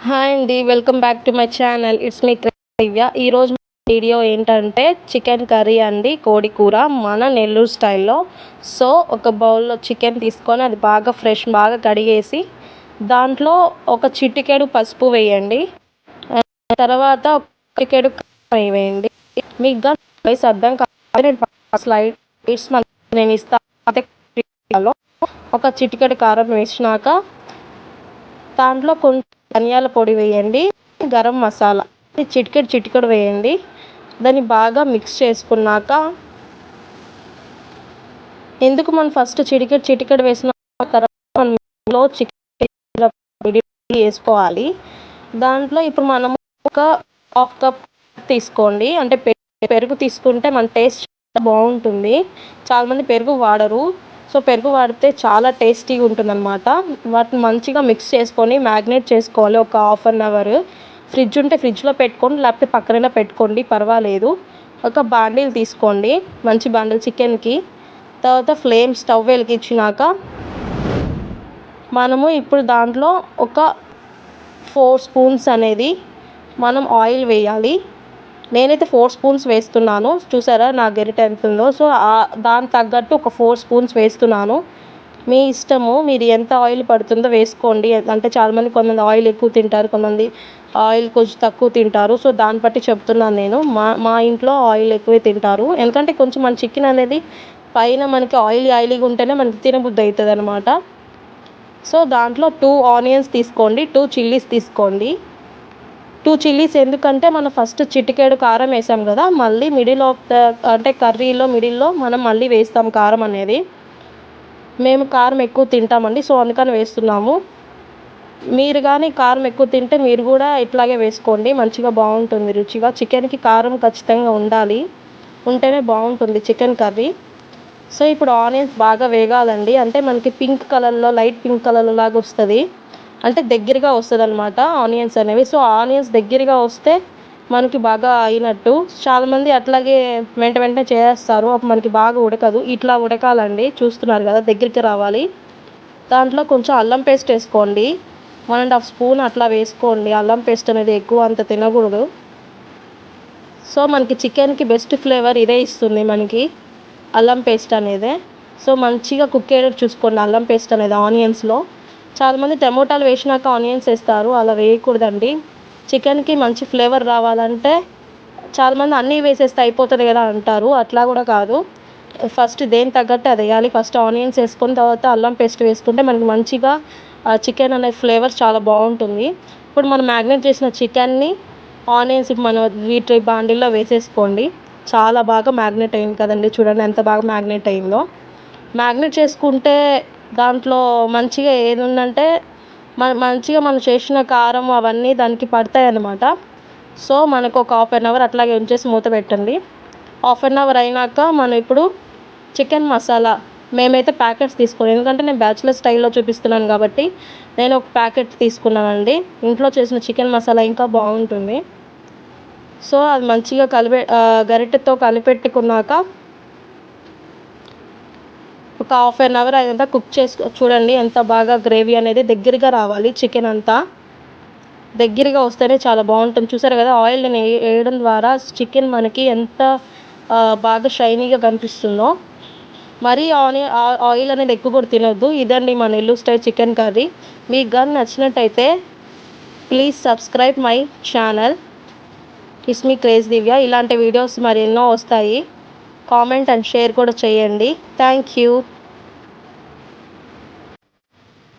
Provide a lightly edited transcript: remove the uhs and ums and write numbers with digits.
Hi అండి. Welcome back to my channel. It's me Divya. ఈరోజు video ఏంటంటే చికెన్ కర్రీ అండి, కోడి కూర మన నెల్లూరు స్టైల్లో. సో ఒక బౌల్లో చికెన్ తీసుకొని అది బాగా కడిగేసి దాంట్లో ఒక చిటికెడు పసుపు వేయండి. తర్వాత ఒక చిటికెడు కారం వేయండి. మీకు రైస్ అర్థం కావాలి స్లైడ్స్ నేను ఇస్తాను. ఒక చిటికెడు కారం వేసినాక దాంట్లో కొంచెం ధనియాల పొడి వేయండి, గరం మసాలా చిటికెడు వేయండి. దాన్ని బాగా మిక్స్ చేసుకున్నాక, ఎందుకు మనం ఫస్ట్ చిటికెడు వేసిన తర్వాత చికెన్ వేసుకోవాలి. దాంట్లో ఇప్పుడు మనము ఒక హాఫ్ కప్ తీసుకోండి, అంటే పెరుగు తీసుకుంటే మన టేస్ట్ బాగుంటుంది. చాలామంది పెరుగు వాడరు, సో పెరుగు వాడితే చాలా టేస్టీగా ఉంటుందన్నమాట. వాటిని మంచిగా మిక్స్ చేసుకొని మ్యాగ్నేట్ చేసుకోవాలి ఒక హాఫ్ అన్ అవర్. ఫ్రిడ్జ్ ఉంటే ఫ్రిడ్జ్లో పెట్టుకోండి, లేకపోతే పక్కనైనా పెట్టుకోండి, పర్వాలేదు. ఒక బాండీలు తీసుకోండి, మంచి బాండీలు చికెన్కి. తర్వాత స్టవ్ వెలిగించినాక మనము ఇప్పుడు దాంట్లో ఒక 4 స్పూన్స్ అనేది మనం ఆయిల్ వేయాలి. నేనైతే 4 స్పూన్స్ వేస్తున్నాను, చూసారా నా గరిటె ఎంత ఉందో. సో దానికి తగ్గట్టు ఒక 4 స్పూన్స్ వేస్తున్నాను. మీ ఇష్టము, మీరు ఎంత ఆయిల్ పడుతుందో వేసుకోండి. అంటే చాలామంది కొంతమంది ఆయిల్ ఎక్కువ తింటారు, కొంతమంది ఆయిల్ కొంచెం తక్కువ తింటారు. సో దాన్ని బట్టి చెప్తున్నాను నేను. మా ఇంట్లో ఆయిల్ ఎక్కువే తింటారు, ఎందుకంటే కొంచెం మన చికెన్ అనేది పైన మనకి ఆయిలీగా ఉంటేనే మనకి తినబుద్ధి అవుతుంది అనమాట. సో దాంట్లో 2 ఆనియన్స్ తీసుకోండి, 2 చిల్లీస్ తీసుకోండి. 2 చిల్లీస్ ఎందుకంటే మనం ఫస్ట్ చిటికెడు కారం వేసాం కదా, మళ్ళీ మిడిల్ ఆఫ్ ద అంటే కర్రీలో మిడిల్లో మనం మళ్ళీ వేస్తాం కారం అనేది. మేము కారం ఎక్కువ తింటామండి, సో అందుకని వేస్తున్నాము. మీరు కానీ కారం ఎక్కువ తింటే మీరు కూడా ఇట్లాగే వేసుకోండి, మంచిగా బాగుంటుంది రుచిగా. చికెన్కి కారం ఖచ్చితంగా ఉండాలి, ఉంటేనే బాగుంటుంది చికెన్ కర్రీ. సో ఇప్పుడు ఆనియన్స్ బాగా వేగాలండి, అంటే మనకి పింక్ కలర్లో, లైట్ పింక్ కలర్ లాగా వస్తుంది, అంటే దగ్గరగా వస్తుంది అనమాట ఆనియన్స్ అనేవి. సో ఆనియన్స్ దగ్గరగా వస్తే మనకి బాగా అయినట్టు. చాలామంది అట్లాగే వెంటనే చేస్తారు, అప్పుడు మనకి బాగా ఉడకదు. ఇట్లా ఉడకాలండి, చూస్తున్నారు కదా దగ్గరికి రావాలి. దాంట్లో కొంచెం అల్లం పేస్ట్ వేసుకోండి, 1.5 స్పూన్ అట్లా వేసుకోండి. అల్లం పేస్ట్ అనేది ఎక్కువ అంత తినకూడదు. సో మనకి చికెన్కి బెస్ట్ ఫ్లేవర్ ఇదే ఇస్తుంది మనకి, అల్లం పేస్ట్ అనేది. సో మంచిగా కుక్ అయ్యేటట్టు చూసుకోండి అల్లం పేస్ట్ అనేది ఆనియన్స్లో. చాలామంది టమోటాలు వేసినాక ఆనియన్స్ వేస్తారు, అలా వేయకూడదండి. చికెన్కి మంచి ఫ్లేవర్ రావాలంటే చాలామంది అన్నీ వేసేస్తే అయిపోతుంది కదా అంటారు, అట్లా కూడా కాదు. ఫస్ట్ దేనికి తగ్గట్టు అది వేయాలి. ఫస్ట్ ఆనియన్స్ వేసుకొని తర్వాత అల్లం పేస్ట్ వేసుకుంటే మనకి మంచిగా చికెన్ అనే ఫ్లేవర్ చాలా బాగుంటుంది. ఇప్పుడు మనం మ్యాగ్నేట్ చేసిన చికెన్ని ఆనియన్స్ మనం వీటి బాండీల్లో వేసేసుకోండి. చాలా బాగా మ్యాగ్నేట్ అయింది కదండి, చూడండి ఎంత బాగా మ్యాగ్నేట్ అయిందో. మ్యాగ్నేట్ చేసుకుంటే దాంట్లో మంచిగా ఏది ఉందంటే మంచిగా మనం చేసిన కారం అవన్నీ దానికి పడతాయి అన్నమాట. సో మనకు ఒక హాఫ్ అన్ అవర్ అట్లాగే ఉంచేసి మూత పెట్టండి. హాఫ్ అన్ అవర్ అయినాక మనం ఇప్పుడు చికెన్ మసాలా, మేమైతే ప్యాకెట్స్ తీసుకోను, ఎందుకంటే నేను బ్యాచిలర్ స్టైల్లో చూపిస్తున్నాను కాబట్టి నేను ఒక ప్యాకెట్ తీసుకున్నానండి. ఇంట్లో చేసిన చికెన్ మసాలా ఇంకా బాగుంటుంది. సో అది మంచిగా గరిటెతో కలిపెట్టుకున్నాక ఒక హాఫ్ అన్ అవర్ అదంతా కుక్ చూడండి ఎంత బాగా గ్రేవీ అనేది దగ్గరగా రావాలి. చికెన్ అంతా దగ్గరగా వస్తేనే చాలా బాగుంటుంది. చూసారు కదా ఆయిల్ వేయడం ద్వారా చికెన్ మనకి ఎంత బాగా షైనీగా కనిపిస్తుందో. మరీ ఆయిల్ అనేది ఎక్కువ కూడా తినొద్దు. ఇదండి మన నెల్లూరు స్టైల్ చికెన్ కర్రీ. మీకు కానీ నచ్చినట్టయితే please subscribe my channel. It's me craze Divya. ఇలాంటి వీడియోస్ మరి ఎన్నో వస్తాయి. కామెంట్ అండ్ షేర్ కూడా చేయండి. Thank you.